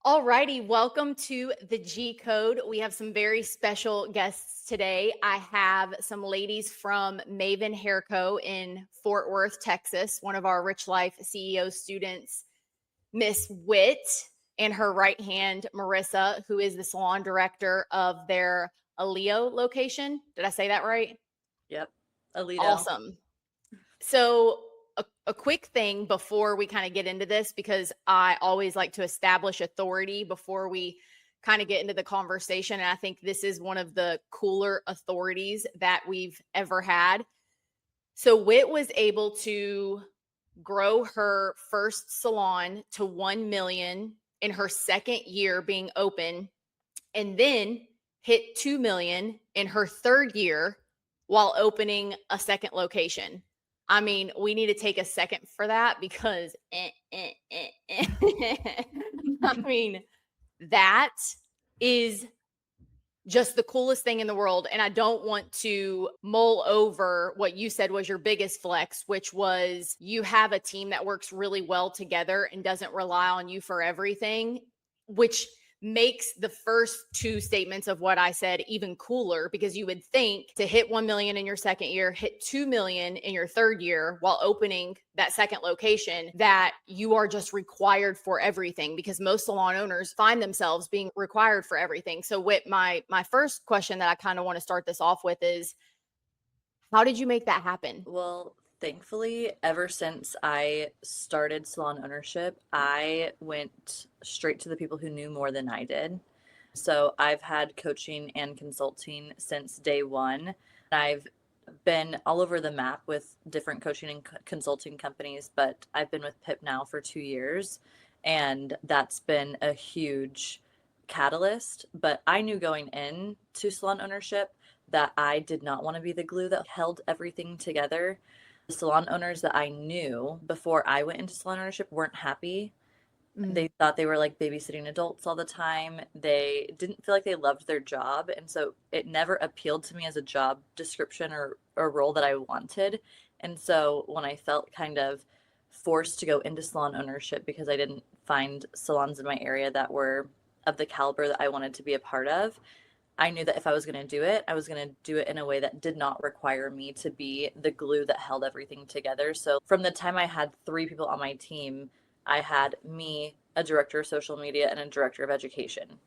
Alrighty, welcome to the G Code. We have some very special guests today. I have some ladies from Maven Hair Co. in Fort Worth, Texas. One of our Rich Life CEO students, Miss Whit, and her right hand, Marissa, who is the salon director of their Aleo location. Did I say that right? Yep. Alito. Awesome. So a quick thing before we kind of get into this, because I always like to establish authority before we kind of get into the conversation. And I think this is one of the cooler authorities that we've ever had. So Whit was able to grow her first salon to 1 million in her second year being open, and then hit 2 million in her third year while opening a second location. I mean, we need to take a second for that because I mean, that is just the coolest thing in the world. And I don't want to mull over what you said was your biggest flex, which was you have a team that works really well together and doesn't rely on you for everything, which makes the first two statements of what I said even cooler, because you would think to hit 1 million in your second year, hit 2 million in your third year while opening that second location, that you are just required for everything, because most salon owners find themselves being required for everything. So Whit, my first question that I kind of want to start this off with is, how did you make that happen? Well, thankfully, ever since I started salon ownership, I went straight to the people who knew more than I did. So I've had coaching and consulting since day one. I've been all over the map with different coaching and consulting companies, but I've been with PIP now for 2 years, and that's been a huge catalyst. But I knew going into salon ownership that I did not want to be the glue that held everything together. The salon owners that I knew before I went into salon ownership weren't happy. They thought they were like babysitting adults all the time. They didn't feel like they loved their job. And so it never appealed to me as a job description or a role that I wanted. And so when I felt kind of forced to go into salon ownership because I didn't find salons in my area that were of the caliber that I wanted to be a part of, I knew that if I was going to do it, I was going to do it in a way that did not require me to be the glue that held everything together. So from the time I had 3 people on my team, I had me, a director of social media, and a director of education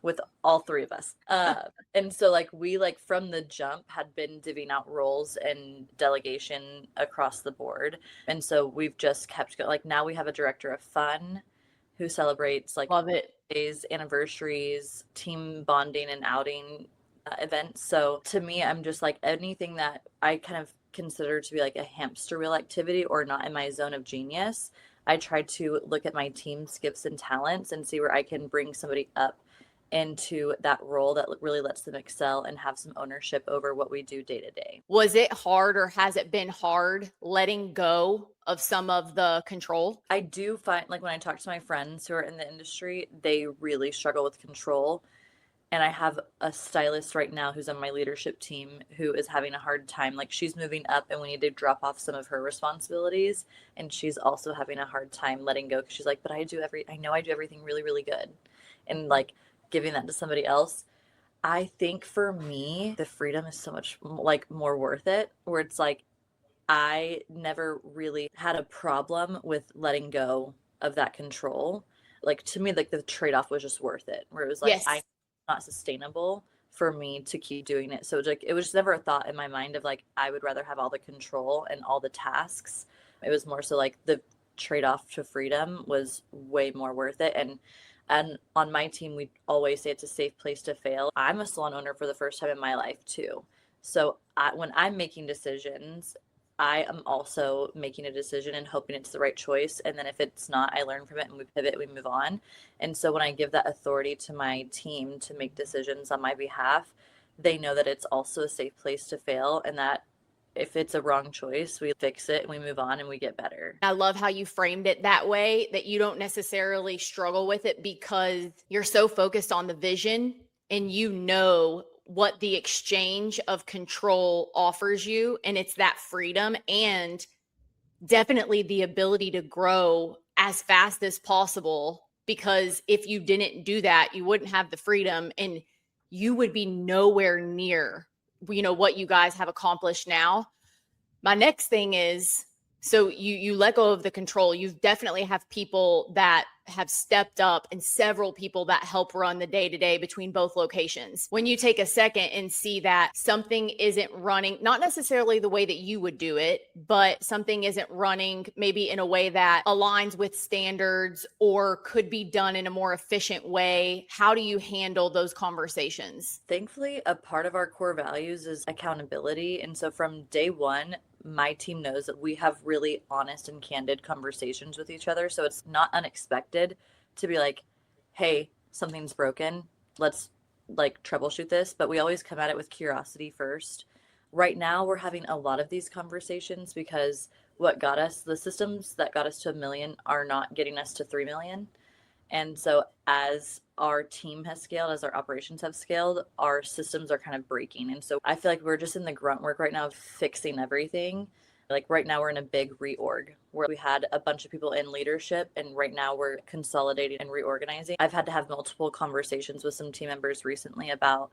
with all 3 of us. And so we from the jump had been divvying out roles and delegation across the board. And so we've just kept going. Like now we have a director of fun who celebrates Love it. days, anniversaries, team bonding and outing events. So to me, I'm just like anything that I kind of consider to be like a hamster wheel activity or not in my zone of genius. I try to look at my team's gifts and talents and see where I can bring somebody up into that role that really lets them excel and have some ownership over what we do day to day. Was it hard, or has it been hard letting go of some of the control? I do find when I talk to my friends who are in the industry, they really struggle with control. And I have a stylist right now who's on my leadership team who is having a hard time. Like she's moving up and we need to drop off some of her responsibilities. And she's also having a hard time letting go because she's like, but I know I do everything really, really good. And giving that to somebody else. I think for me, the freedom is so much more worth it, where it's like, I never really had a problem with letting go of that control. To me, the trade-off was just worth it, where it was Yes. not sustainable for me to keep doing it. So it was just never a thought in my mind of I would rather have all the control and all the tasks. It was more so the trade-off to freedom was way more worth it. And on my team, we always say it's a safe place to fail. I'm a salon owner for the first time in my life too. So when I'm making decisions, I am also making a decision and hoping it's the right choice. And then if it's not, I learn from it and we pivot, we move on. And so when I give that authority to my team to make decisions on my behalf, they know that it's also a safe place to fail, and that if it's a wrong choice, we fix it and we move on and we get better. I love how you framed it that way, that you don't necessarily struggle with it because you're so focused on the vision and you know what the exchange of control offers you. And it's that freedom and definitely the ability to grow as fast as possible because if you didn't do that, you wouldn't have the freedom and you would be nowhere near, what you guys have accomplished now. My next thing is, so you let go of the control. You definitely have people that have stepped up and several people that help run the day-to-day between both locations. When you take a second and see that something isn't running, not necessarily the way that you would do it, but something isn't running maybe in a way that aligns with standards or could be done in a more efficient way, how do you handle those conversations? Thankfully, a part of our core values is accountability. And so from day one, my team knows that we have really honest and candid conversations with each other. So it's not unexpected to be like, hey, something's broken. Let's like troubleshoot this. But we always come at it with curiosity first. Right now, we're having a lot of these conversations because the systems that got us to 1 million are not getting us to 3 million. And so as our team has scaled, as our operations have scaled, our systems are kind of breaking. And so I feel like we're just in the grunt work right now of fixing everything. Like right now we're in a big reorg where we had a bunch of people in leadership and right now we're consolidating and reorganizing. I've had to have multiple conversations with some team members recently about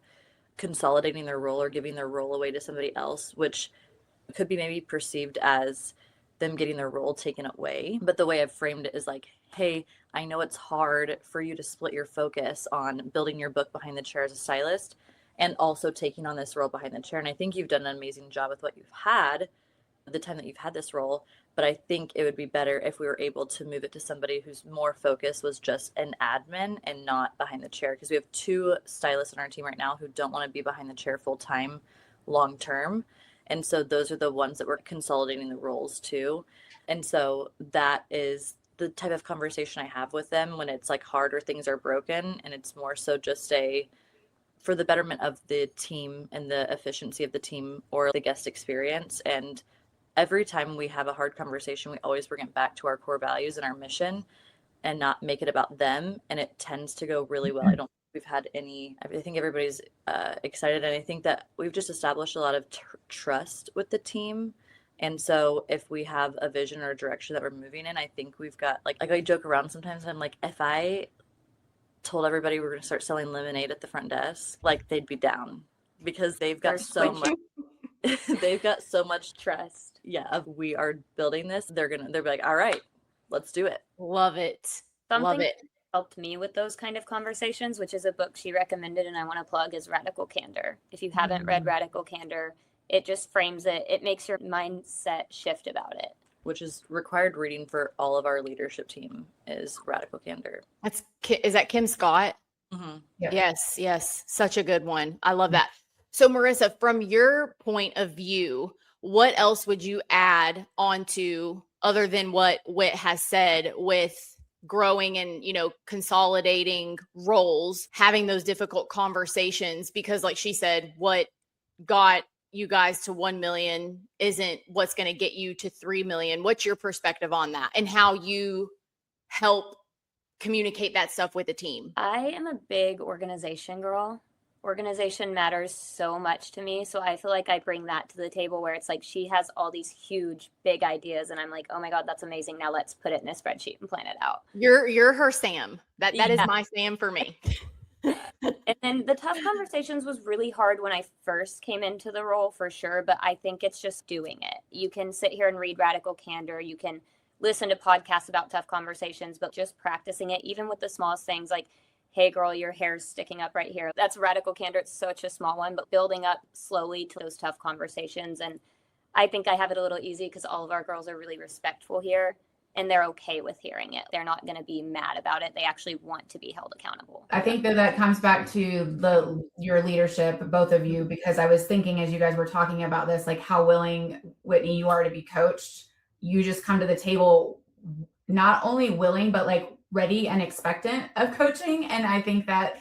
consolidating their role or giving their role away to somebody else, which could be maybe perceived as them getting their role taken away. But the way I've framed it is like, hey, I know it's hard for you to split your focus on building your book behind the chair as a stylist and also taking on this role behind the chair. And I think you've done an amazing job with what you've had, the time that you've had this role. But I think it would be better if we were able to move it to somebody whose more focus was just an admin and not behind the chair. Because we have 2 stylists on our team right now who don't want to be behind the chair full time, long term. And so those are the ones that we're consolidating the roles to. And so that is the type of conversation I have with them when it's like hard or things are broken. And it's more so just for the betterment of the team and the efficiency of the team or the guest experience. And every time we have a hard conversation, we always bring it back to our core values and our mission and not make it about them. And it tends to go really well. I don't think we've had I think everybody's excited. And I think that we've just established a lot of trust with the team. And so if we have a vision or a direction that we're moving in, I think we've got like I joke around sometimes. And I'm like, if I told everybody we're going to start selling lemonade at the front desk, like they'd be down because they've got so much. They've got so much trust. Yeah, we are building this. They'll be like, all right, let's do it. Love it. Love it. Helped me with those kind of conversations, which is a book she recommended and I want to plug, is Radical Candor. If you haven't read Radical Candor, it just frames it. It makes your mindset shift about it. Which is required reading for all of our leadership team is Radical Candor. Is that Kim Scott? Mm-hmm. Yeah. Yes. Such a good one. I love that. So Marissa, from your point of view, what else would you add onto other than what Whit has said with growing and, consolidating roles, having those difficult conversations? Because like she said, what got you guys to 1 million isn't what's going to get you to 3 million. What's your perspective on that and how you help communicate that stuff with the team? I am a big organization girl. Organization matters so much to me. So I feel like I bring that to the table where it's like she has all these huge, big ideas. And I'm like, oh my God, that's amazing. Now let's put it in a spreadsheet and plan it out. You're her Sam. That is my Sam for me. And then the tough conversations was really hard when I first came into the role for sure. But I think it's just doing it. You can sit here and read Radical Candor. You can listen to podcasts about tough conversations, but just practicing it, even with the smallest things like, hey girl, your hair's sticking up right here. That's Radical Candor. It's such a small one, but building up slowly to those tough conversations. And I think I have it a little easy because all of our girls are really respectful here and they're okay with hearing it. They're not going to be mad about it. They actually want to be held accountable. I think that comes back to your leadership, both of you, because I was thinking as you guys were talking about this, like how willing, Whitney, you are to be coached. You just come to the table not only willing, but like ready and expectant of coaching. And I think that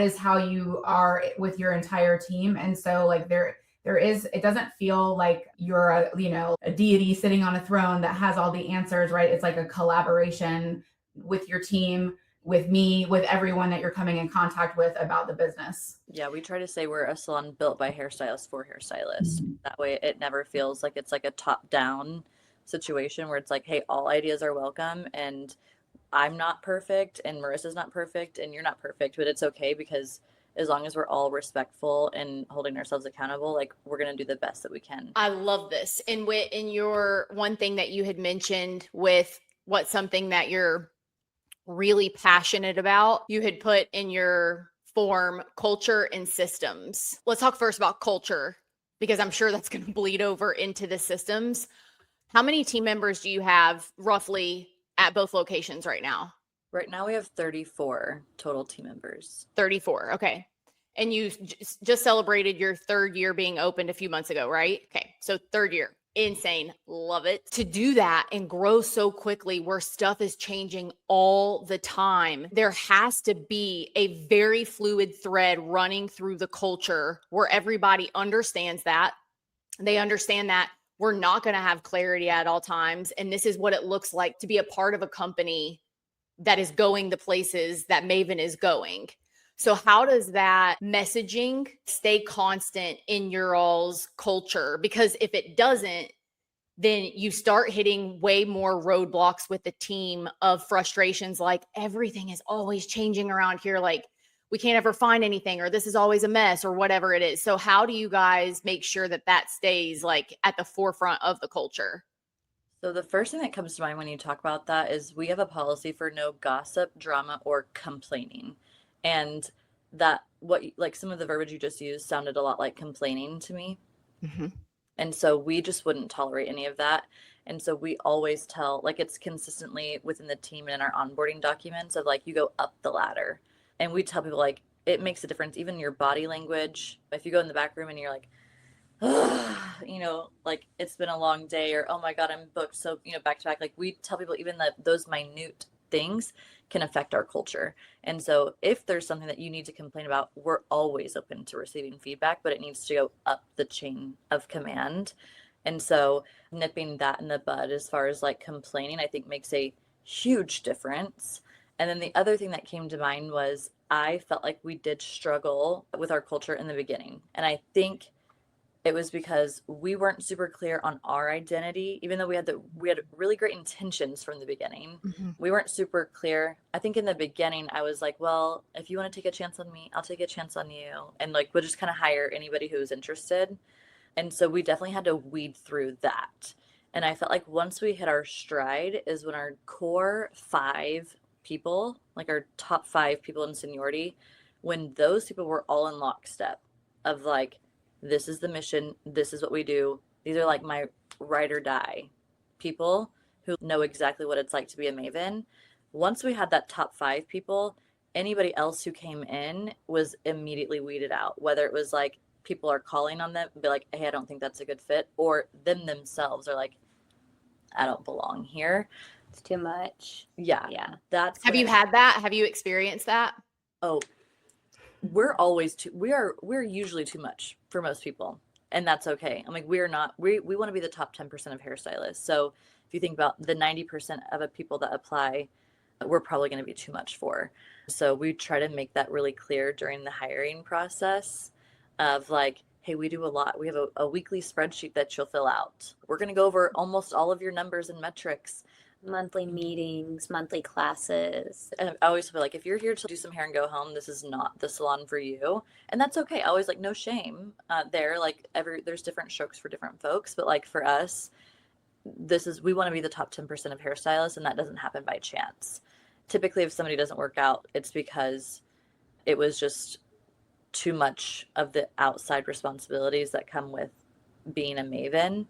is how you are with your entire team. And so like it doesn't feel like you're a deity sitting on a throne that has all the answers, right? It's like a collaboration with your team, with me, with everyone that you're coming in contact with about the business. Yeah, we try to say we're a salon built by hairstylists for hairstylists. Mm-hmm. That way it never feels like it's like a top down situation where it's like, hey, all ideas are welcome and I'm not perfect and Marissa's not perfect and you're not perfect, but it's okay because as long as we're all respectful and holding ourselves accountable, like we're going to do the best that we can. I love this. And Whit, in your one thing that you had mentioned with what's something that you're really passionate about, you had put in your form culture and systems. Let's talk first about culture, because I'm sure that's going to bleed over into the systems. How many team members do you have roughly at both locations right now? Right now we have 34 total team members. 34. Okay. And you just celebrated your third year being opened a few months ago, right? Okay. So third year. Insane. Love it. To do that and grow so quickly where stuff is changing all the time, there has to be a very fluid thread running through the culture where everybody understands that. They understand that we're not going to have clarity at all times. And this is what it looks like to be a part of a company that is going the places that Maven is going. So how does that messaging stay constant in your all's culture? Because if it doesn't, then you start hitting way more roadblocks with the team of frustrations like everything is always changing around here. Like we can't ever find anything, or this is always a mess, or whatever it is. So how do you guys make sure that that stays like at the forefront of the culture? So the first thing that comes to mind when you talk about that is we have a policy for no gossip, drama, or complaining. And that what like some of the verbiage you just used sounded a lot like complaining to me. Mm-hmm. And so we just wouldn't tolerate any of that. And so we always tell, like it's consistently within the team and in our onboarding documents of like you go up the ladder. And we tell people like it makes a difference, even your body language. If you go in the back room and you're like, you know, like it's been a long day, or oh my God, I'm booked. So, you know, back to back, like we tell people even that those minute things can affect our culture. And so if there's something that you need to complain about, we're always open to receiving feedback, but it needs to go up the chain of command. And so nipping that in the bud as far as like complaining, I think makes a huge difference. And then the other thing that came to mind was I felt like we did struggle with our culture in the beginning. And I think it was because we weren't super clear on our identity, even though we had really great intentions from the beginning. Mm-hmm. We weren't super clear. I think in the beginning I was like, well, if you want to take a chance on me, I'll take a chance on you. And like we'll just kind of hire anybody who's interested. And so we definitely had to weed through that. And I felt like once we hit our stride is when our core 5 people, like our top 5 people in seniority, when those people were all in lockstep of like, this is the mission, this is what we do. These are like my ride or die people who know exactly what it's like to be a Maven. Once we had that top 5 people, anybody else who came in was immediately weeded out, whether it was like people are calling on them and be like, hey, I don't think that's a good fit, or them themselves are like, I don't belong here. It's too much. Yeah. That's Have you had that? Have you experienced that? Oh, we're usually too much for most people, and that's okay. I'm like, we're not, we want to be the top 10% of hairstylists. So if you think about the 90% of the people that apply, we're probably going to be too much for. So we try to make that really clear during the hiring process of like, hey, we do a lot. We have a weekly spreadsheet that you'll fill out. We're going to go over almost all of your numbers and metrics. Monthly meetings, monthly classes. And I always feel like if you're here to do some hair and go home, this is not the salon for you. And that's okay. I always like no shame there. Like there's different strokes for different folks, but like for us, we want to be the top 10% of hairstylists, and that doesn't happen by chance. Typically, if somebody doesn't work out, it's because it was just too much of the outside responsibilities that come with being a Maven,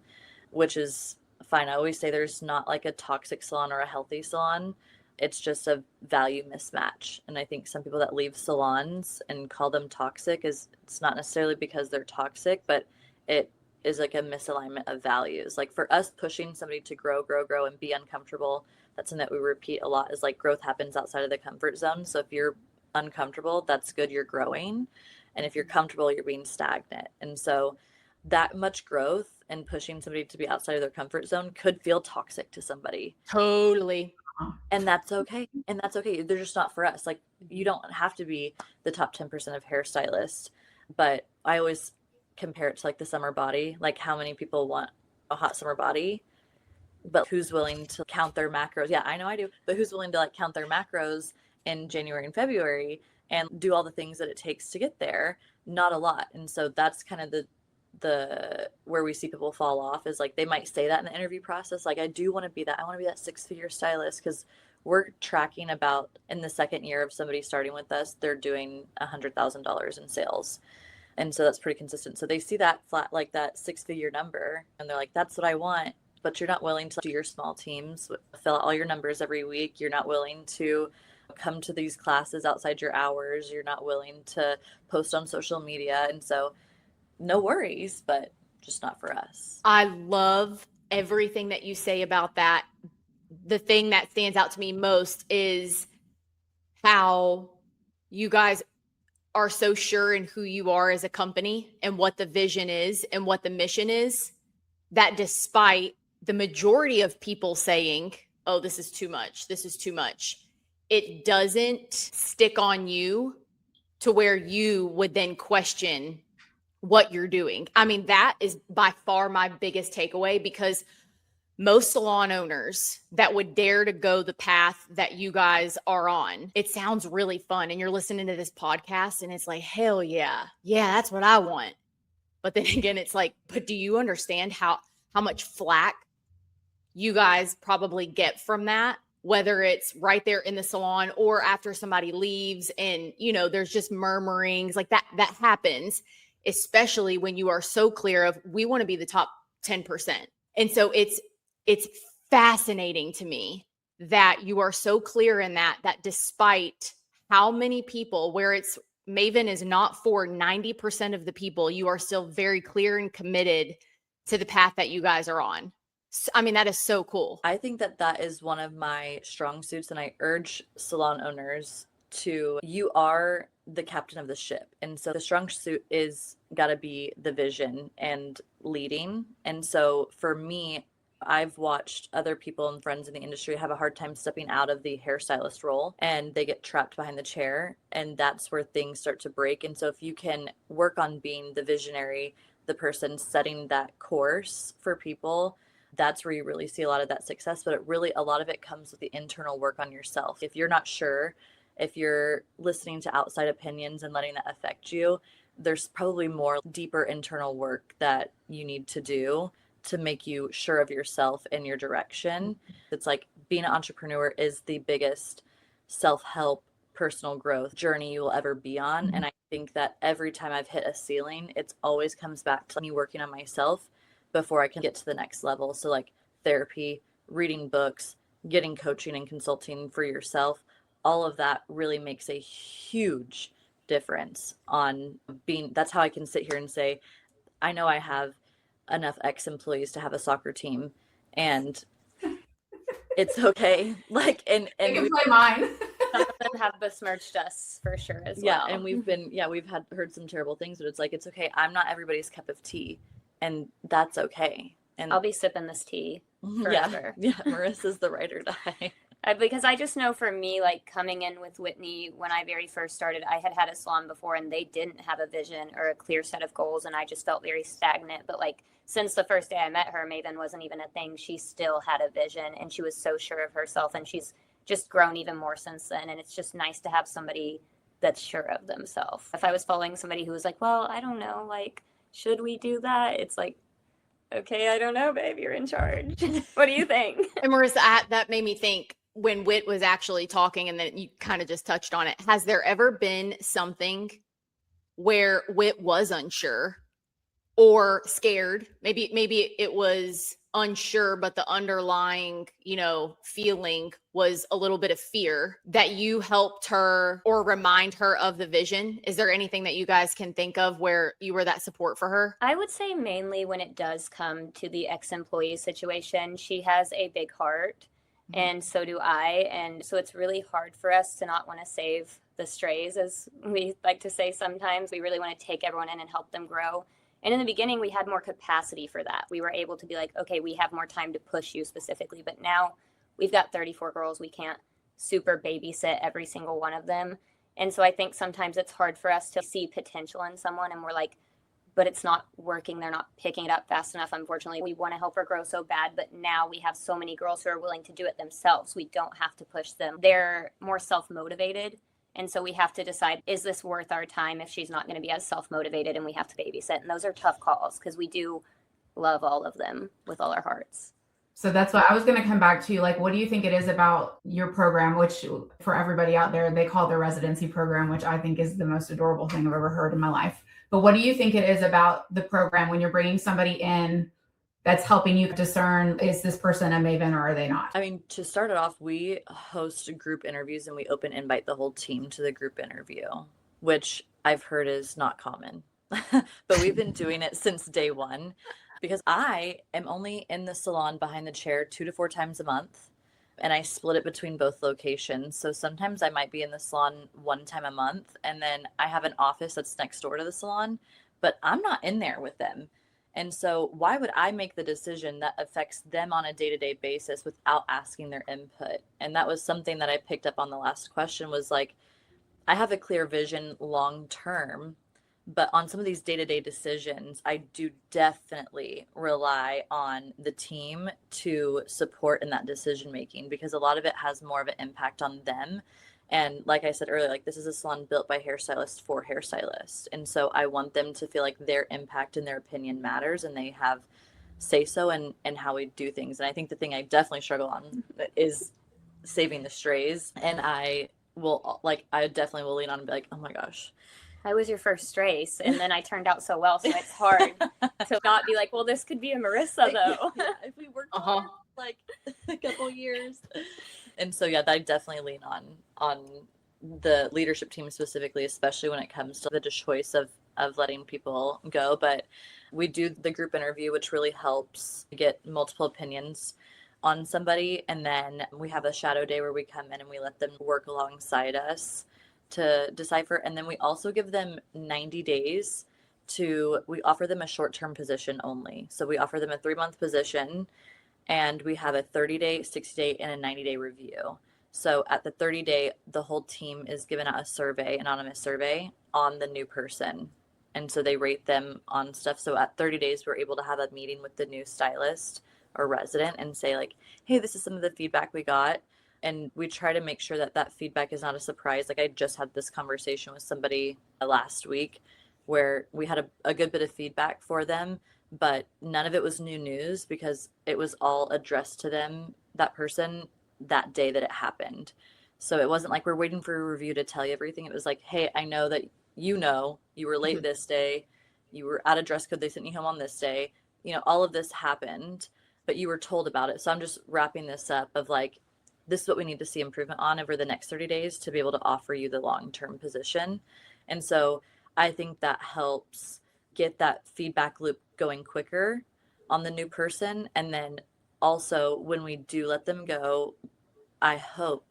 which is fine. I always say there's not like a toxic salon or a healthy salon. It's just a value mismatch. And I think some people that leave salons and call them toxic it's not necessarily because they're toxic, but it is like a misalignment of values. Like for us, pushing somebody to grow and be uncomfortable, that's something that we repeat a lot, is like growth happens outside of the comfort zone. So if you're uncomfortable, that's good, you're growing. And if you're comfortable, you're being stagnant. And so that much growth and pushing somebody to be outside of their comfort zone could feel toxic to somebody. Totally. And that's okay. They're just not for us. Like you don't have to be the top 10% of hairstylists, but I always compare it to like the summer body. Like how many people want a hot summer body? but who's willing to count their macros? Yeah, I know I do, but who's willing to like count their macros in January and February and do all the things that it takes to get there? Not a lot. And so that's kind of the where we see people fall off, is like they might say that in the interview process, like I do want to be that, I want to be that 6-figure stylist, because we're tracking about in the second year of somebody starting with us, they're doing $100,000 in sales. And so that's pretty consistent. So they see that flat, like that 6-figure number, and they're like, that's what I want. But you're not willing to do your small teams, fill out all your numbers every week. You're not willing to come to these classes outside your hours. You're not willing to post on social media. And so no worries, but just not for us. I love everything that you say about that. The thing that stands out to me most is how you guys are so sure in who you are as a company and what the vision is and what the mission is, that despite the majority of people saying, oh, this is too much, it doesn't stick on you to where you would then question what you're doing. I mean, that is by far my biggest takeaway, because most salon owners that would dare to go the path that you guys are on, it sounds really fun. And you're listening to this podcast and it's like, hell yeah. Yeah, that's what I want. But then again, it's like, but do you understand how much flack you guys probably get from that? Whether it's right there in the salon or after somebody leaves and, you know, there's just murmurings like that happens, especially when you are so clear of, we want to be the top 10%. And so it's fascinating to me that you are so clear in that despite how many people, where it's Maven is not for 90% of the people, you are still very clear and committed to the path that you guys are on. I mean, that is so cool. I think that is one of my strong suits, and I urge salon owners to, you are the captain of the ship. And so the strong suit is got to be the vision and leading. And so for me, I've watched other people and friends in the industry have a hard time stepping out of the hairstylist role, and they get trapped behind the chair, and that's where things start to break. And so if you can work on being the visionary, the person setting that course for people, that's where you really see a lot of that success. But a lot of it comes with the internal work on yourself. If you're not sure, if you're listening to outside opinions and letting that affect you, there's probably more deeper internal work that you need to do to make you sure of yourself and your direction. It's like being an entrepreneur is the biggest self-help personal growth journey you will ever be on. And I think that every time I've hit a ceiling, it's always comes back to me working on myself before I can get to the next level. So like therapy, reading books, getting coaching and consulting for yourself, all of that really makes a huge difference on being, that's how I can sit here and say, I know I have enough ex-employees to have a soccer team, and it's okay. Like, and You can play mine. Some of them have besmirched us for sure as well. And we've heard some terrible things, but it's like, it's okay. I'm not everybody's cup of tea, and that's okay. And I'll be sipping this tea forever. Yeah, Marissa's the ride or die. Because I just know for me, like coming in with Whitney, when I very first started, I had a salon before and they didn't have a vision or a clear set of goals. And I just felt very stagnant. But like, since the first day I met her, Maven wasn't even a thing. She still had a vision and she was so sure of herself, and she's just grown even more since then. And it's just nice to have somebody that's sure of themselves. If I was following somebody who was like, well, I don't know, like, should we do that? It's like, okay, I don't know, babe, you're in charge. What do you think? And Marissa, that made me think, when Whit was actually talking, and then you kind of just touched on it, has there ever been something where Whit was unsure or scared? Maybe it was unsure, but the underlying, feeling was a little bit of fear, that you helped her or remind her of the vision. Is there anything that you guys can think of where you were that support for her? I would say mainly when it does come to the ex-employee situation, she has a big heart. And so do I. And so it's really hard for us to not want to save the strays, as we like to say sometimes. We really want to take everyone in and help them grow. And in the beginning, we had more capacity for that. We were able to be like, okay, we have more time to push you specifically. But now we've got 34 girls. We can't super babysit every single one of them. And so I think sometimes it's hard for us to see potential in someone. And we're like, but it's not working. They're not picking it up fast enough. Unfortunately, we want to help her grow so bad, but now we have so many girls who are willing to do it themselves. We don't have to push them. They're more self-motivated. And so we have to decide, is this worth our time if she's not going to be as self-motivated and we have to babysit? And those are tough calls because we do love all of them with all our hearts. So that's what I was going to come back to. Like, what do you think it is about your program, which for everybody out there, they call the residency program, which I think is the most adorable thing I've ever heard in my life. But what do you think it is about the program when you're bringing somebody in that's helping you discern, is this person a Maven or are they not? I mean, to start it off, we host group interviews and we open invite the whole team to the group interview, which I've heard is not common. But we've been doing it since day one because I am only in the salon behind the chair 2 to 4 times a month. And I split it between both locations. So sometimes I might be in the salon 1 time a month. And then I have an office that's next door to the salon, but I'm not in there with them. And so why would I make the decision that affects them on a day-to-day basis without asking their input? And that was something that I picked up on the last question was like, I have a clear vision long term, but on some of these day-to-day decisions, I do definitely rely on the team to support in that decision making because a lot of it has more of an impact on them. And like I said earlier, like this is a salon built by hairstylists for hairstylists. And so I want them to feel like their impact and their opinion matters and they have say so in how we do things. And I think the thing I definitely struggle on is saving the strays. And I definitely will lean on and be like, oh my gosh, I was your first strays, and then I turned out so well, so it's hard to not be like, well, this could be a Marissa, though. Yeah, if we worked on like a couple years. And so, yeah, I definitely lean on the leadership team specifically, especially when it comes to the choice of letting people go. But we do the group interview, which really helps get multiple opinions on somebody. And then we have a shadow day where we come in and we let them work alongside us to decipher. And then we also give them 90 days we offer them a short-term position only. So we offer them a 3-month position and we have a 30-day, 60-day, and a 90-day review. So at the 30-day, the whole team is given out a survey, anonymous survey on the new person. And so they rate them on stuff. So at 30 days, we're able to have a meeting with the new stylist or resident and say like, hey, this is some of the feedback we got. And we try to make sure that that feedback is not a surprise. Like I just had this conversation with somebody last week where we had a good bit of feedback for them, but none of it was new news because it was all addressed to them, that person, that day that it happened. So it wasn't like we're waiting for a review to tell you everything. It was like, hey, I know that you were late this day, you were out of dress code, they sent you home on this day, all of this happened, but you were told about it. So I'm just wrapping this up of like, this is what we need to see improvement on over the next 30 days to be able to offer you the long-term position. And so I think that helps get that feedback loop going quicker on the new person. And then also when we do let them go, I hope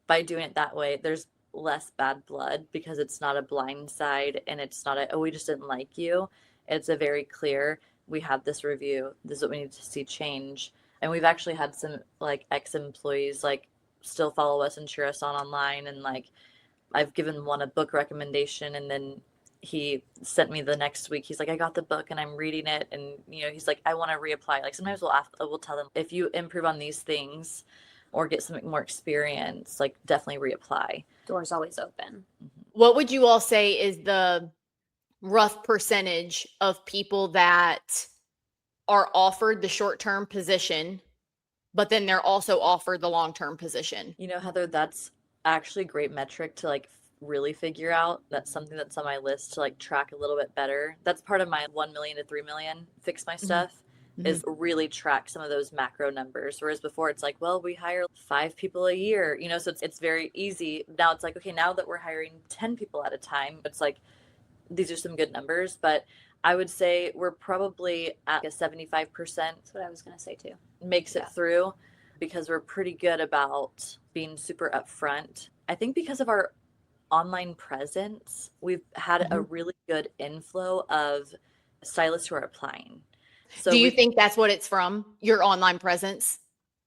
by doing it that way, there's less bad blood because it's not a blind side and it's not we just didn't like you. It's a very clear, we have this review, this is what we need to see change. And we've actually had some like ex-employees like still follow us and cheer us on online. And like I've given one a book recommendation and then he sent me the next week. He's like, I got the book and I'm reading it. And, he's like, I want to reapply. Like sometimes we'll tell them if you improve on these things or get some more experience, like definitely reapply. Doors always open. What would you all say is the rough percentage of people that are offered the short-term position, but then they're also offered the long-term position? Heather, that's actually a great metric to like really figure out. That's something that's on my list to like track a little bit better. That's part of my 1 million to 3 million fix my stuff is really track some of those macro numbers. Whereas before it's like, well, we hire 5 people a year, so it's very easy. Now it's like, okay, now that we're hiring 10 people at a time, it's like, these are some good numbers, but I would say we're probably at a 75%. That's what I was going to say too. Makes it through because we're pretty good about being super upfront. I think because of our online presence, we've had a really good inflow of stylists who are applying. So do you think that's what it's from, your online presence?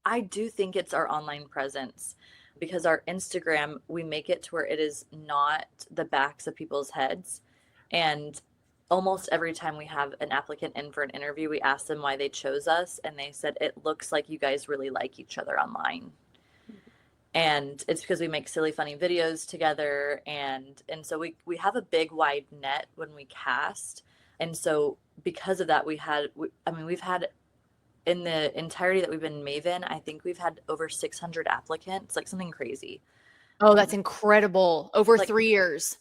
I do think it's our online presence because our Instagram, we make it to where it is not the backs of people's heads. And almost every time we have an applicant in for an interview, we ask them why they chose us. And they said, it looks like you guys really like each other online. And it's because we make silly, funny videos together. And so we have a big, wide net when we cast. And so because of that, we've had, in the entirety that we've been Maven, I think we've had over 600 applicants, like something crazy. Oh, that's incredible. Over Like, 3 years.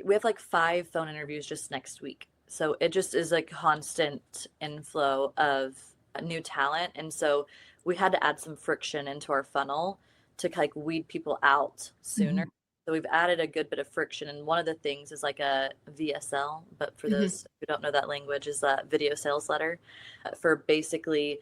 We have like 5 phone interviews just next week. So it just is a constant inflow of new talent. And so we had to add some friction into our funnel to like weed people out sooner. So we've added a good bit of friction. And one of the things is like a VSL, but for those who don't know that language, is a video sales letter for basically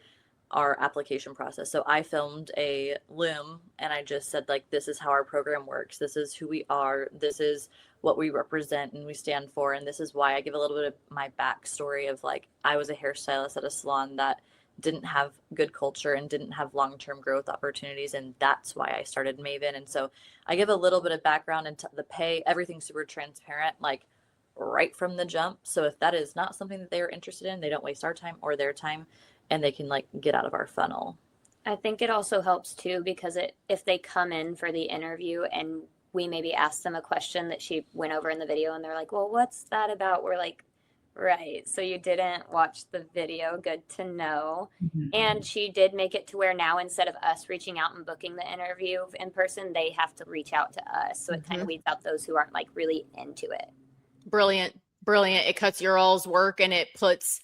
our application process. So I filmed a Loom and I just said, like, this is how our program works. This is who we are. This is what we represent and we stand for. And this is why I give a little bit of my backstory of, like, I was a hairstylist at a salon that didn't have good culture and didn't have long-term growth opportunities. And that's why I started Maven. And so I give a little bit of background into the pay, everything's super transparent, like right from the jump. So if that is not something that they are interested in, they don't waste our time or their time, and they can like get out of our funnel. I think it also helps too, because if they come in for the interview and we maybe ask them a question that she went over in the video and they're like, well, what's that about? We're like, right, so you didn't watch the video. Good to know. And she did make it to where now, instead of us reaching out and booking the interview in person, they have to reach out to us. So it kind of weeds out those who aren't like really into it. Brilliant. It cuts your all's work and it puts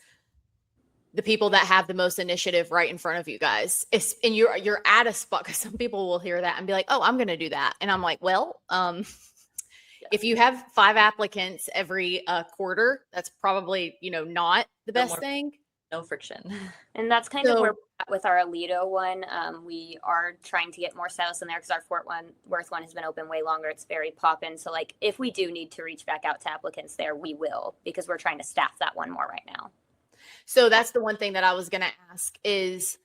the people that have the most initiative right in front of you guys. And you're at a spot, because some people will hear that and be like, oh, I'm going to do that. And I'm like, well, if you have 5 applicants every quarter, that's probably, not the best thing. No friction. And that's kind of where we're at with our Alito one. We are trying to get more stylists in there because our Fort Worth one has been open way longer. It's very poppin'. So like, if we do need to reach back out to applicants there, we will, because we're trying to staff that one more right now. So that's the one thing that I was going to ask is,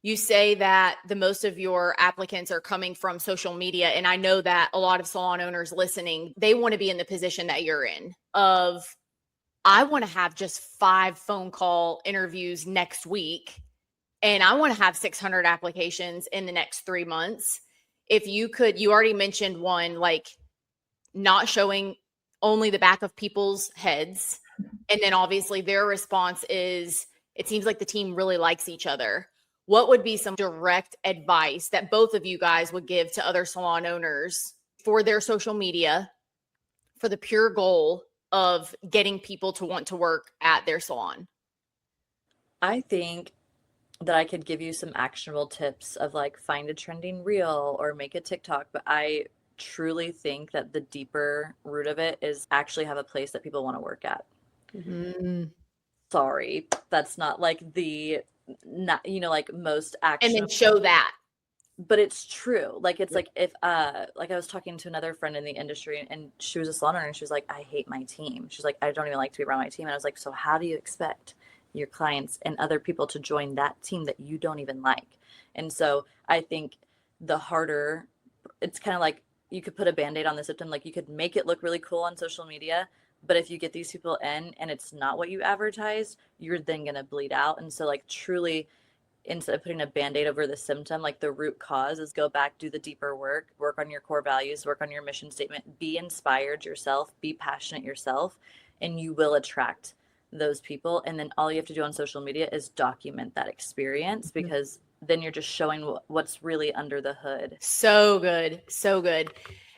you say that the most of your applicants are coming from social media. And I know that a lot of salon owners listening, they want to be in the position that you're in of, I want to have just 5 phone call interviews next week, and I want to have 600 applications in the next 3 months. If you could, you already mentioned one, like not showing only the back of people's heads. And then obviously their response is, it seems like the team really likes each other. What would be some direct advice that both of you guys would give to other salon owners for their social media, for the pure goal of getting people to want to work at their salon? I think that I could give you some actionable tips of like, find a trending reel or make a TikTok, but I truly think that the deeper root of it is actually have a place that people want to work at. Sorry, that's not like like most action. And then show that. But it's true. Like, it's like, if like I was talking to another friend in the industry and she was a salon owner and she was like, I hate my team. She's like, I don't even like to be around my team. And I was like, so how do you expect your clients and other people to join that team that you don't even like? And so I think the harder, it's kind of like, you could put a Band-Aid on the symptom. Like, you could make it look really cool on social media, but if you get these people in and it's not what you advertised, you're then going to bleed out. And so like, truly, instead of putting a Band-Aid over the symptom, like the root cause is go back, do the deeper work on your core values, work on your mission statement, be inspired yourself, be passionate yourself, and you will attract those people. And then all you have to do on social media is document that experience, because then you're just showing what's really under the hood. So good. So good.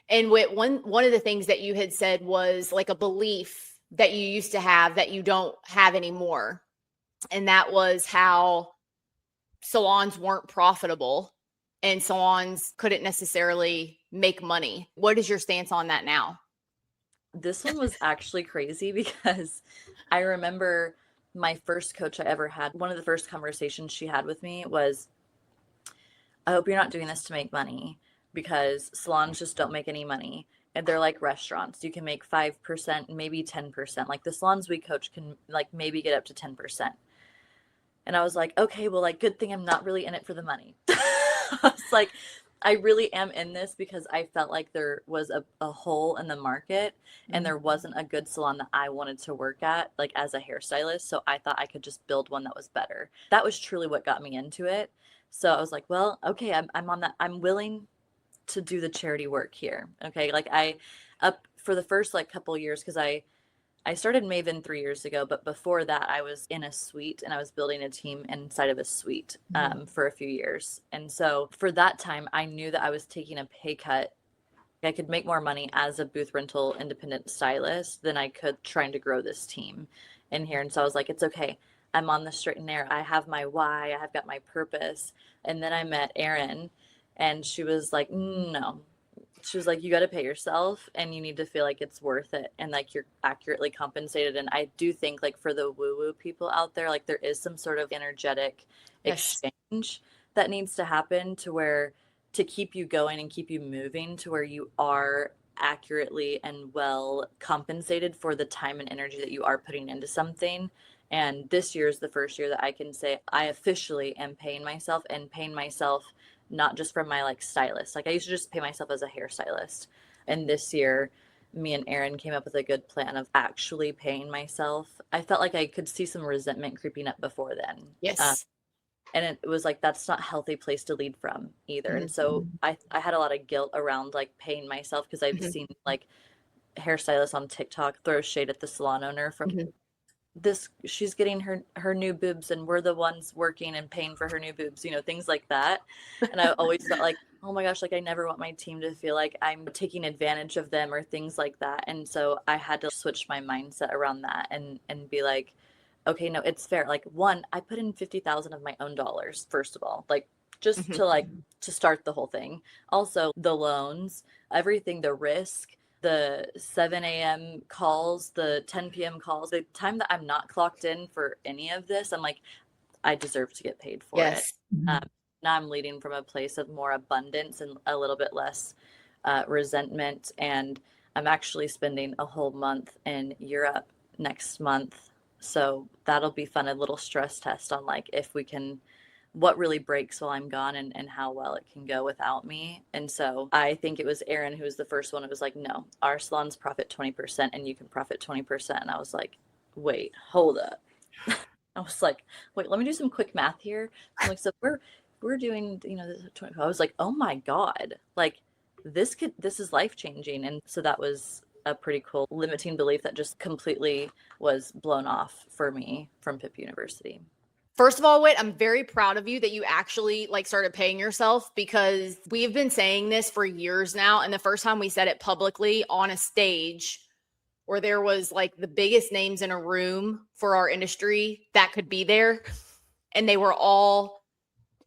And one of the things that you had said was like a belief that you used to have that you don't have anymore. And that was how salons weren't profitable and salons couldn't necessarily make money. What is your stance on that now? This one was actually crazy, because I remember my first coach I ever had, one of the first conversations she had with me was, I hope you're not doing this to make money, because salons just don't make any money. And they're like restaurants. You can make 5%, maybe 10%. Like the salons we coach can like maybe get up to 10%. And I was like, okay, well, like, good thing I'm not really in it for the money. I was like, I really am in this because I felt like there was a hole in the market and there wasn't a good salon that I wanted to work at, like as a hairstylist. So I thought I could just build one that was better. That was truly what got me into it. So I was like, well, okay, I'm on that. I'm willing to do the charity work here. Okay. Like up for the first like couple years, because I started Maven 3 years ago, but before that, I was in a suite and I was building a team inside of a suite for a few years. And so for that time, I knew that I was taking a pay cut. I could make more money as a booth rental independent stylist than I could trying to grow this team in here. And so I was like, it's okay. I'm on the straight and narrow. I have my why. I've got my purpose. And then I met Erin, and she was like, no. She was like, you got to pay yourself and you need to feel like it's worth it and like you're accurately compensated. And I do think like for the woo woo people out there, like there is some sort of energetic exchange that needs to happen to keep you going and keep you moving to where you are accurately and well compensated for the time and energy that you are putting into something. And this year is the first year that I can say I officially am paying myself not just from my like stylist. Like I used to just pay myself as a hairstylist. And this year, me and Erin came up with a good plan of actually paying myself. I felt like I could see some resentment creeping up before then. Yes. And it was like, that's not a healthy place to lead from either. And so I had a lot of guilt around like paying myself because I've seen like hairstylists on TikTok throw shade at the salon owner from she's getting her new boobs and we're the ones working and paying for her new boobs, things like that. And I always felt like, oh my gosh, like I never want my team to feel like I'm taking advantage of them or things like that. And so I had to switch my mindset around that and be like, okay, no, it's fair. Like one, I put in 50,000 of my own dollars, first of all, like just to start the whole thing. Also the loans, everything, the risk, the 7 a.m. calls, the 10 p.m. calls, the time that I'm not clocked in for any of this, I'm like, I deserve to get paid for it. Now I'm leading from a place of more abundance and a little bit less resentment. And I'm actually spending a whole month in Europe next month. So that'll be fun, a little stress test on like if we can what really breaks while I'm gone and how well it can go without me. And so I think it was Erin who was the first one. It was like, no, our salons profit 20% and you can profit 20%. And I was like, wait, hold up. I was like, wait, let me do some quick math here. I'm like, so we're doing, this 20. I was like, oh my God, like this is life changing. And so that was a pretty cool limiting belief that just completely was blown off for me from Pitt University. First of all, Whit, I'm very proud of you that you actually like started paying yourself because we've been saying this for years now. And the first time we said it publicly on a stage where there was like the biggest names in a room for our industry that could be there. And they were all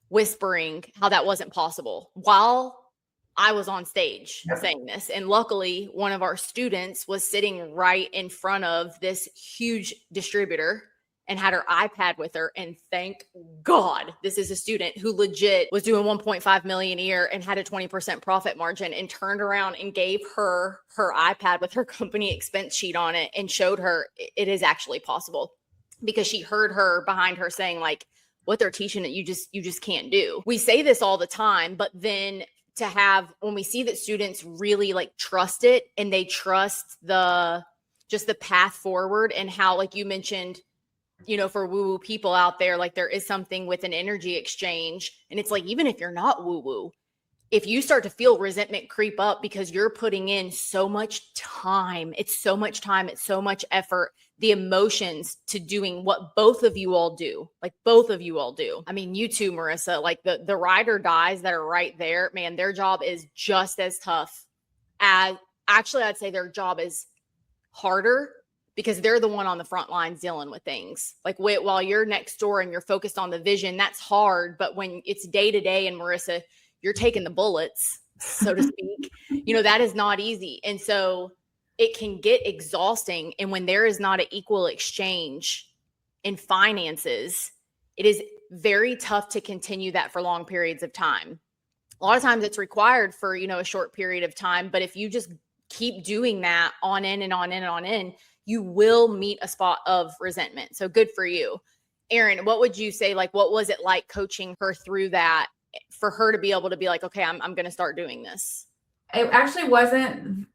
whispering how that wasn't possible while I was on stage saying this. And luckily, one of our students was sitting right in front of this huge distributor and had her iPad with her. And thank God, this is a student who legit was doing 1.5 million a year and had a 20% profit margin and turned around and gave her iPad with her company expense sheet on it and showed her it is actually possible because she heard her behind her saying like, what they're teaching that you just can't do. We say this all the time, but then to have, when we see that students really like trust it and they trust the path forward and how, like you mentioned, for woo-woo people out there, like there is something with an energy exchange. And it's like, even if you're not woo-woo, if you start to feel resentment creep up because you're putting in so much time, it's so much effort, the emotions to doing what both of you all do. I mean, you too, Marissa, like the ride or dies that are right there, man, their job is just as tough as, actually, I'd say their job is harder because they're the one on the front lines dealing with things. Like while you're next door and you're focused on the vision, that's hard. But when it's day to day and Marissa, you're taking the bullets, so to speak, that is not easy. And so it can get exhausting. And when there is not an equal exchange in finances, it is very tough to continue that for long periods of time. A lot of times it's required for, a short period of time. But if you just keep doing that on in and on in and on in, you will meet a spot of resentment. So good for you. Erin, what would you say, like, what was it like coaching her through that for her to be able to be like, okay, I'm going to start doing this? It actually wasn't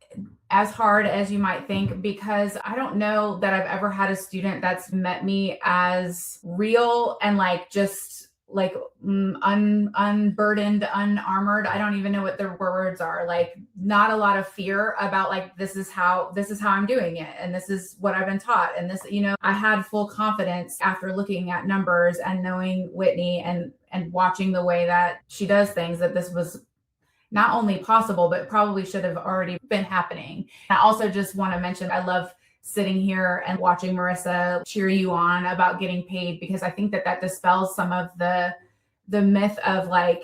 as hard as you might think, because I don't know that I've ever had a student that's met me as real and like just like unburdened, unarmored. I don't even know what the words are. Like, not a lot of fear about like, this is how I'm doing it, and this is what I've been taught, and this, I had full confidence after looking at numbers and knowing Whitney and watching the way that she does things, that this was not only possible, but probably should have already been happening. I also just want to mention, I love sitting here and watching Marissa cheer you on about getting paid, because I think that dispels some of the myth of like,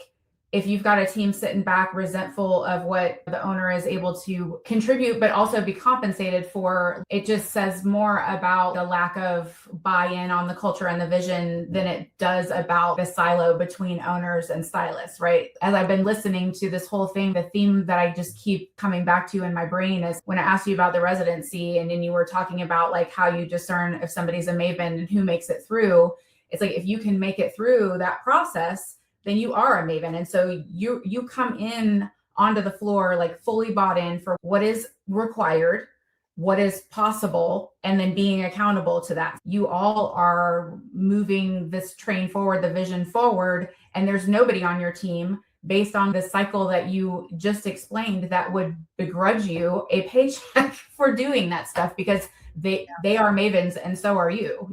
if you've got a team sitting back resentful of what the owner is able to contribute, but also be compensated for, it just says more about the lack of buy-in on the culture and the vision than it does about the silo between owners and stylists, right? As I've been listening to this whole thing, the theme that I just keep coming back to in my brain is when I asked you about the residency, and then you were talking about like how you discern if somebody's a Maven and who makes it through. It's like, if you can make it through that process, then you are a Maven. And so you come in onto the floor like fully bought in for what is required, what is possible, and then being accountable to that. You all are moving this train forward, the vision forward, and there's nobody on your team based on the cycle that you just explained that would begrudge you a paycheck for doing that stuff, because they are Mavens and so are you,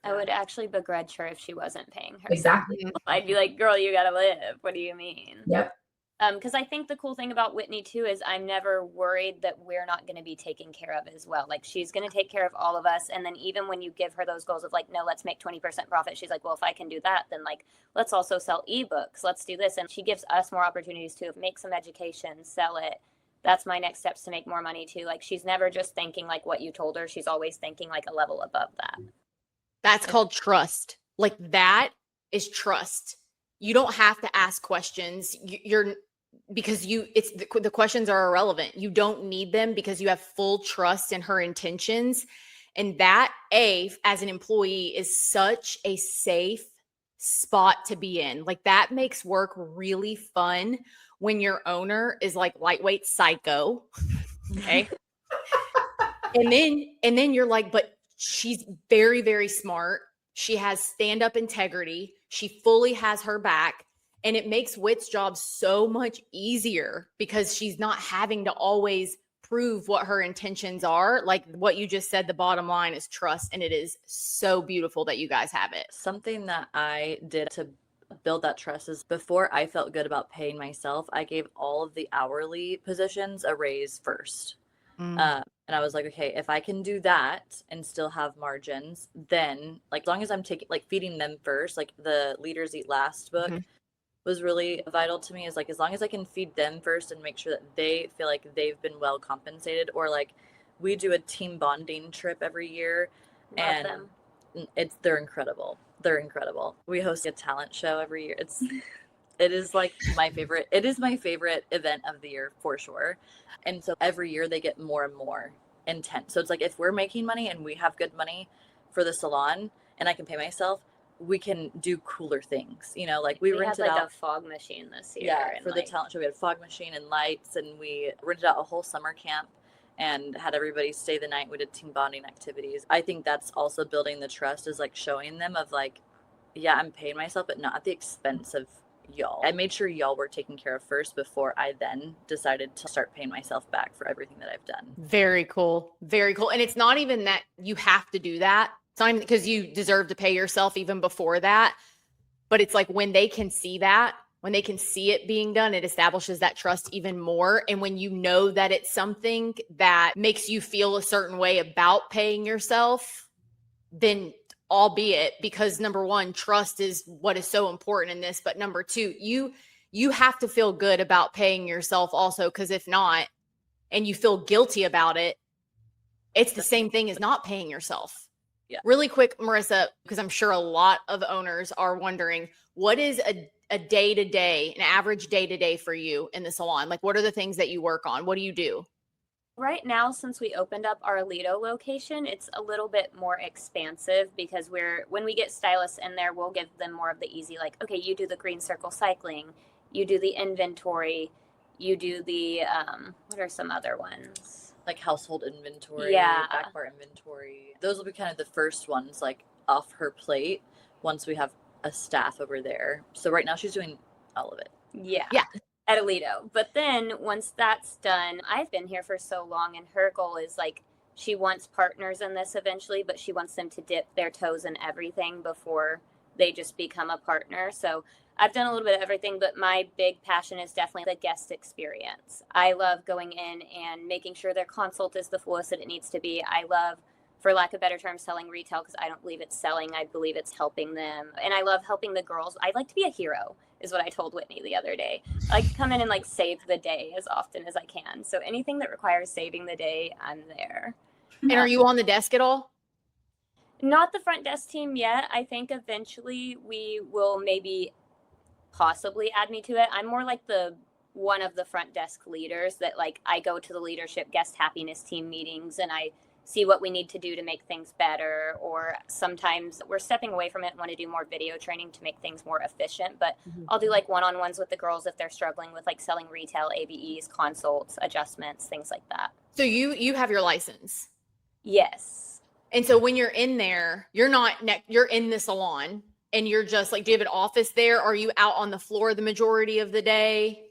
I would actually begrudge her if she wasn't paying her. Exactly. I'd be like, girl, you gotta live. What do you mean? Yep. Because I think the cool thing about Whitney too is I'm never worried that we're not going to be taken care of as well. Like, she's going to take care of all of us. And then even when you give her those goals of like, no, let's make 20% profit, she's like, well, if I can do that, then like, let's also sell ebooks. Let's do this. And she gives us more opportunities to make some education, sell it. That's my next steps to make more money too. Like, she's never just thinking like what you told her. She's always thinking like a level above that. That's called trust. Like, that is trust. You don't have to ask questions. Because the questions are irrelevant. You don't need them because you have full trust in her intentions. And that, as an employee, is such a safe spot to be in. Like, that makes work really fun when your owner is like lightweight psycho. Okay. and then you're like, but she's very, very smart. She has stand-up integrity. She fully has her back. And it makes Whit's job so much easier because she's not having to always prove what her intentions are. Like what you just said, the bottom line is trust. And it is so beautiful that you guys have it. Something that I did to build that trust is, before I felt good about paying myself, I gave all of the hourly positions a raise first. And I was like, okay, if I can do that and still have margins, then like, as long as I'm taking, like, feeding them first, like the Leaders Eat Last book was really vital to me, is like, as long as I can feed them first and make sure that they feel like they've been well compensated. Or like, we do a team bonding trip every year. Love and them. They're incredible. They're incredible. We host a talent show every year. It is like my favorite. It is my favorite event of the year for sure. And so every year they get more and more intense. So it's like, if we're making money and we have good money for the salon and I can pay myself, we can do cooler things. Like we rented had like out a fog machine this year. Yeah, for the talent show, we had a fog machine and lights, and we rented out a whole summer camp and had everybody stay the night. We did team bonding activities. I think that's also building the trust, is like showing them of like, yeah, I'm paying myself, but not at the expense of y'all. I made sure y'all were taken care of first before I then decided to start paying myself back for everything that I've done. Very cool. Very cool. And it's not even that you have to do that. It's not even because you deserve to pay yourself even before that. But it's like, when they can see that, when they can see it being done, it establishes that trust even more. And when you know that it's something that makes you feel a certain way about paying yourself, then albeit, because number one, trust is what is so important in this. But number two, you have to feel good about paying yourself also, because if not, and you feel guilty about it, it's the same thing as not paying yourself. Yeah. Really quick, Marissa, because I'm sure a lot of owners are wondering, what is a day-to-day, an average day-to-day for you in the salon? Like, what are the things that you work on? What do you do? Right now, since we opened up our Lido location, it's a little bit more expansive because when we get stylists in there, we'll give them more of the easy, like, okay, you do the green circle cycling, you do the inventory, you do the, what are some other ones? Like household inventory, Yeah. back bar inventory. Those will be kind of the first ones, like off her plate once we have a staff over there. So right now she's doing all of it. Yeah. Yeah. At Alito. But then once that's done, I've been here for so long, and her goal is like she wants partners in this eventually, but she wants them to dip their toes in everything before they just become a partner. So I've done a little bit of everything, but my big passion is definitely the guest experience. I love going in and making sure their consult is the fullest that it needs to be. I love, for lack of better term, selling retail, because I don't believe it's selling. I believe it's helping them. And I love helping the girls. I like to be a hero, is what I told Whitney the other day. I like to come in and like save the day as often as I can. So anything that requires saving the day, I'm there. And are you on the desk at all? Not the front desk team yet. I think eventually we will maybe possibly add me to it. I'm more like one of the front desk leaders that like I go to the leadership guest happiness team meetings and I see what we need to do to make things better, or sometimes we're stepping away from it and want to do more video training to make things more efficient. But I'll do like one-on-ones with the girls if they're struggling with like selling retail, ABEs, consults, adjustments, things like that. So you have your license. Yes. And so when you're in there, you're in the salon and you're just like, do you have an office there? Are you out on the floor the majority of the day?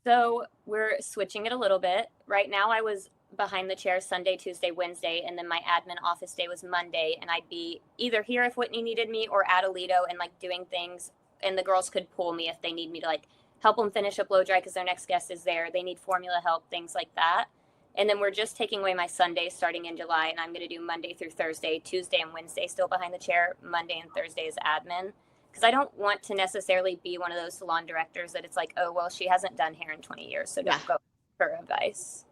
So we're switching it a little bit. Right now I was behind the chair Sunday, Tuesday, Wednesday, and then my admin office day was Monday, and I'd be either here if Whitney needed me or at Alito and like doing things, and the girls could pull me if they need me to like help them finish a blow dry because their next guest is there, they need formula help, things like that. And then we're just taking away my Sundays starting in July, and I'm going to do Monday through Thursday, Tuesday and Wednesday still behind the chair, Monday and Thursday is admin, because I don't want to necessarily be one of those salon directors that it's like, oh well, she hasn't done hair in 20 years, so don't go for her advice.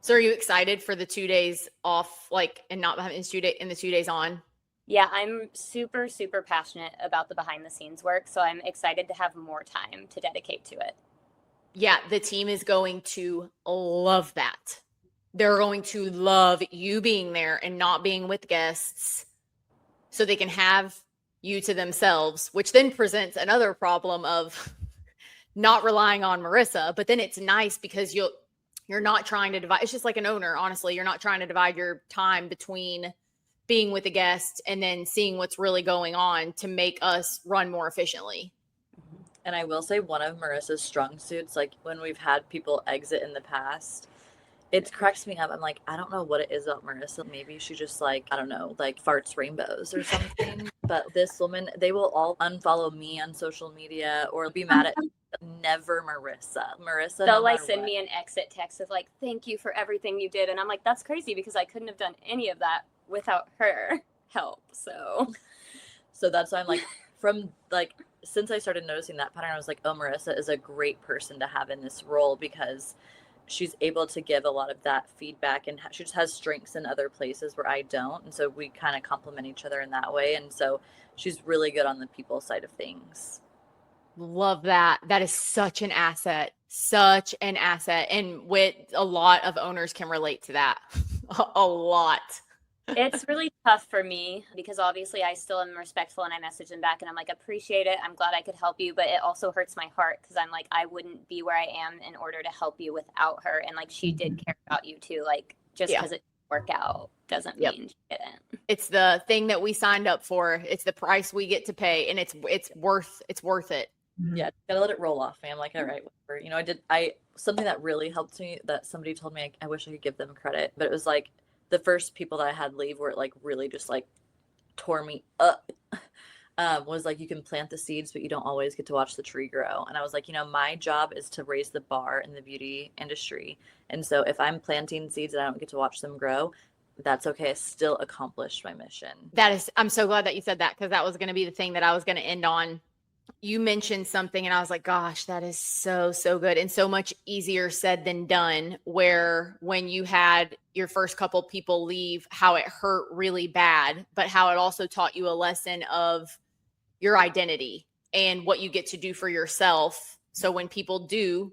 So are you excited for the 2 days off, like, and not in the 2 days on? Yeah, I'm super, super passionate about the behind the scenes work. So I'm excited to have more time to dedicate to it. Yeah, the team is going to love that. They're going to love you being there and not being with guests so they can have you to themselves, which then presents another problem of not relying on Marissa. But then it's nice because you're not trying to divide. It's just like an owner, honestly. You're not trying to divide your time between being with a guest and then seeing what's really going on to make us run more efficiently. And I will say one of Marissa's strong suits, like when we've had people exit in the past, it cracks me up. I'm like, I don't know what it is about Marissa. Maybe she just like, I don't know, like farts rainbows or something. But this woman, they will all unfollow me on social media or be mad at me. Never Marissa. They'll no like matter send what. me an exit text of like, thank you for everything you did. And I'm like, that's crazy because I couldn't have done any of that without her help. So that's why I'm like, from like, since I started noticing that pattern, I was like, oh, Marissa is a great person to have in this role because she's able to give a lot of that feedback and she just has strengths in other places where I don't. And so we kind of complement each other in that way. And so she's really good on the people side of things. Love that. That is such an asset. And with a lot of owners can relate to that. A lot. it's really tough for me because obviously I still am respectful and I message them back and I'm like, appreciate it. I'm glad I could help you. But it also hurts my heart because I'm like, I wouldn't be where I am in order to help you without her. And like, she did care about you too. Like just because it didn't work out doesn't mean she didn't. It's the thing that we signed up for. It's the price we get to pay and it's worth it. Yeah, gotta let it roll off, man. I'm like, all right, whatever. You know, something that really helped me that somebody told me, I wish I could give them credit, but it was like the first people that I had leave where it like really just like tore me up was like, you can plant the seeds, but you don't always get to watch the tree grow. And I was like, you know, my job is to raise the bar in the beauty industry. And so if I'm planting seeds and I don't get to watch them grow, that's okay. I still accomplished my mission. I'm so glad that you said that because that was going to be the thing that I was going to end on. You mentioned something and I was like, gosh, that is so, so good. And so much easier said than done, where when you had your first couple people leave, how it hurt really bad, but how it also taught you a lesson of your identity and what you get to do for yourself. So when people do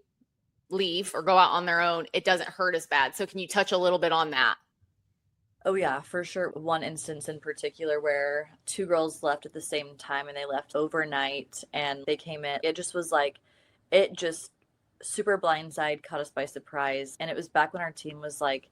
leave or go out on their own, it doesn't hurt as bad. So can you touch a little bit on that? Oh yeah, for sure. One instance in particular where two girls left at the same time and they left overnight and they came in. It just was like, it just super blindside caught us by surprise. And it was back when our team was like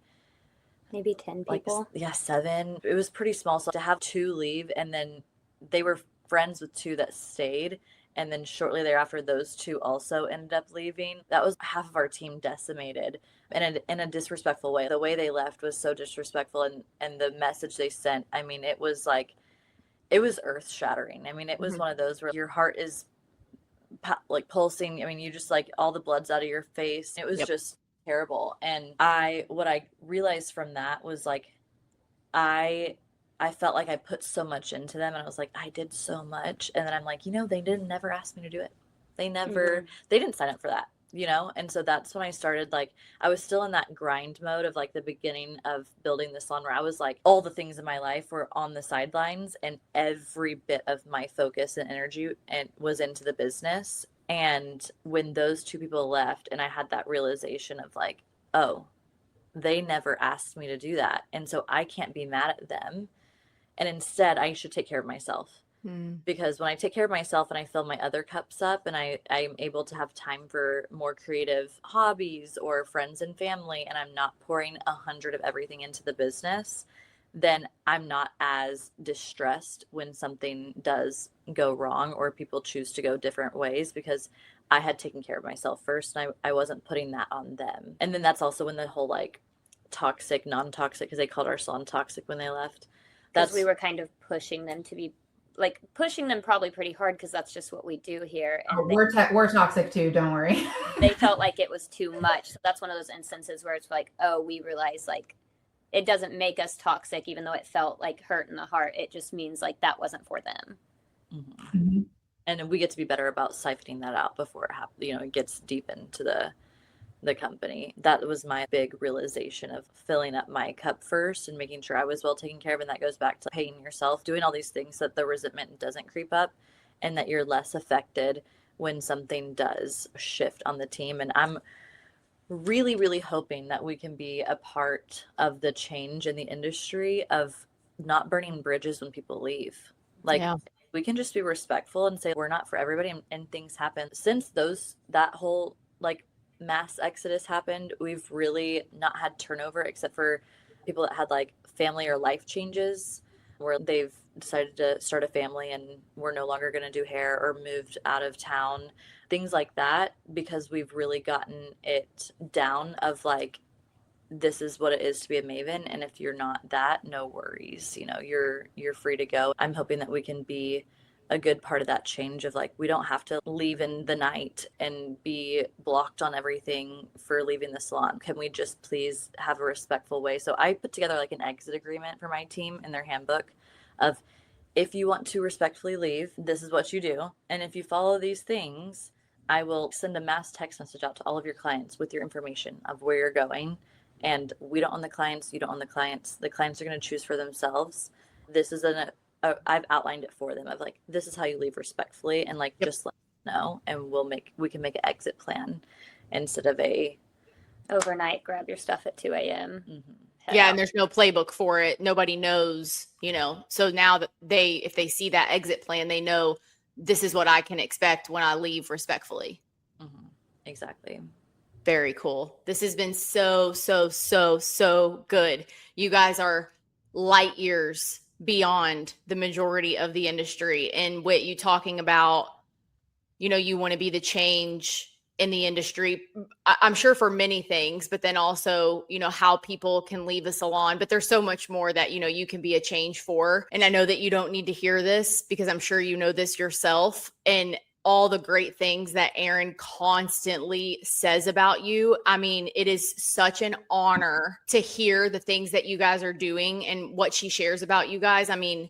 maybe 10 people. Yeah, 7. It was pretty small. So to have 2 leave and then they were friends with 2 that stayed. And then shortly thereafter, those 2 also ended up leaving. That was half of our team decimated in a disrespectful way. The way they left was so disrespectful. And the message they sent, I mean, it was earth shattering. I mean, it was one of those where your heart is like pulsing. I mean, you just like all the blood's out of your face. It was just terrible. And what I realized from that was like, I felt like I put so much into them and I was like, I did so much. And then I'm like, they never asked me to do it. They didn't sign up for that, And so that's when I started, like, I was still in that grind mode of like the beginning of building the salon where I was like, all the things in my life were on the sidelines and every bit of my focus and energy was into the business. And when those 2 people left and I had that realization of like, oh, they never asked me to do that. And so I can't be mad at them. And instead, I should take care of myself. Because when I take care of myself and I fill my other cups up and I'm able to have time for more creative hobbies or friends and family, and I'm not pouring 100 of everything into the business, then I'm not as distressed when something does go wrong or people choose to go different ways because I had taken care of myself first and I wasn't putting that on them. And then that's also when the whole like toxic, non-toxic, because they called our salon toxic when they left. Because we were kind of pushing them to be like pushing them probably pretty hard because that's just what we do here. And we're toxic too. Don't worry. They felt like it was too much. So that's one of those instances where it's like, oh, we realize like it doesn't make us toxic, even though it felt like hurt in the heart. It just means like that wasn't for them. Mm-hmm. And we get to be better about siphoning that out before it gets deep into the company. That was my big realization of filling up my cup first and making sure I was well taken care of. And that goes back to paying yourself, doing all these things so that the resentment doesn't creep up and that you're less affected when something does shift on the team. And I'm really, really hoping that we can be a part of the change in the industry of not burning bridges when people leave. Like, we can just be respectful and say we're not for everybody, and things happen. Since that whole like mass exodus happened, we've really not had turnover except for people that had like family or life changes where they've decided to start a family and we're no longer going to do hair or moved out of town, things like that, because we've really gotten it down of like, this is what it is to be a Maven, and if you're not that, no worries, you're free to go. I'm hoping that we can be a good part of that change of like, we don't have to leave in the night and be blocked on everything for leaving the salon. Can we just please have a respectful way? So I put together like an exit agreement for my team in their handbook of, if you want to respectfully leave, this is what you do. And if you follow these things, I will send a mass text message out to all of your clients with your information of where you're going. And we don't own the clients, you don't own the clients. The clients are going to choose for themselves. This is I've outlined it for them of like, this is how you leave respectfully, and like, just let us know and we can make an exit plan instead of a overnight grab your stuff at 2 a.m. And there's no playbook for it. Nobody knows, so now that if they see that exit plan, they know this is what I can expect when I leave respectfully. Exactly. Very cool. This has been so, so, so, so good. You guys are light years beyond the majority of the industry. And what you talking about, you want to be the change in the industry, I'm sure for many things, but then also, how people can leave the salon. But there's so much more that, you can be a change for. And I know that you don't need to hear this because I'm sure you know this yourself. And all the great things that Erin constantly says about you. I mean, it is such an honor to hear the things that you guys are doing and what she shares about you guys. I mean,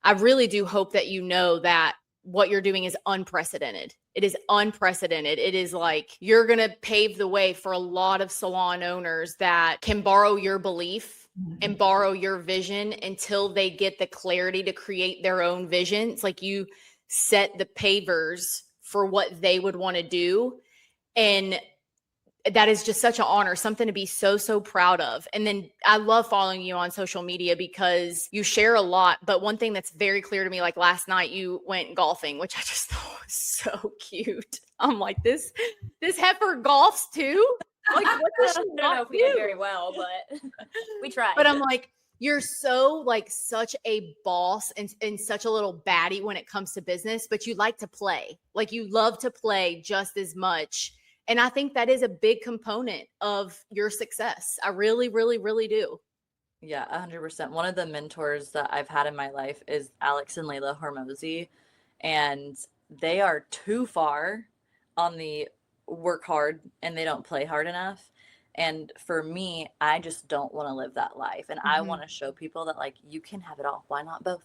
I really do hope that you know that what you're doing is unprecedented. It is unprecedented. It is like you're going to pave the way for a lot of salon owners that can borrow your belief and borrow your vision until they get the clarity to create their own vision. It's like you set the pavers for what they would want to do. And that is just such an honor, something to be so, so proud of. And then I love following you on social media because you share a lot. But one thing that's very clear to me, like last night you went golfing, which I just thought was so cute. I'm like, this heifer golfs too? Like, what does she I don't not know if we do? did very well, but we tried. But I'm like, you're so like such a boss and such a little baddie when it comes to business, but you like to play. Like you love to play just as much. And I think that is a big component of your success. I really, really, really do. Yeah, 100%. One of the mentors that I've had in my life is Alex and Layla Hormozy, and they are too far on the work hard and they don't play hard enough. And for me, I just don't want to live that life. And I want to show people that, like, you can have it all. Why not both?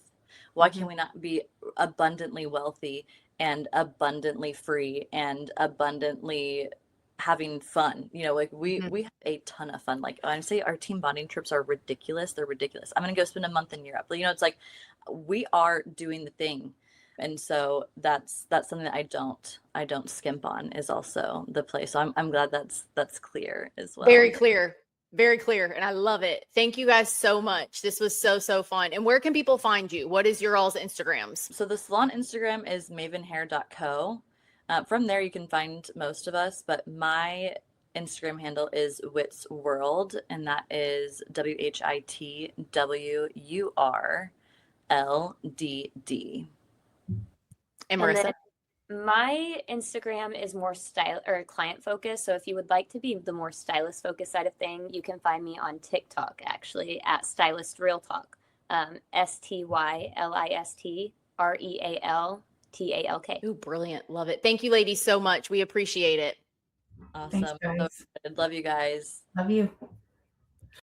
Why can we not be abundantly wealthy and abundantly free and abundantly having fun? You know, like we have a ton of fun. Like I say, our team bonding trips are ridiculous. They're ridiculous. I'm gonna go spend a month in Europe. You know, it's like we are doing the thing. And so that's something that I don't skimp on, is also the play. So I'm glad that's clear as well. Very clear. Very clear. And I love it. Thank you guys so much. This was so, so fun. And where can people find you? What is your all's Instagrams? So the salon Instagram is mavenhair.co. From there, you can find most of us, but my Instagram handle is Whit's World, and that is WHITWURLDD. And Marissa? My Instagram is more style or client focused. So if you would like to be the more stylist focused side of thing, you can find me on TikTok actually at Stylist Real Talk. STYLISTREALTALK. Ooh, brilliant. Love it. Thank you, ladies, so much. We appreciate it. Awesome. Thanks, guys. Love you guys. Love you.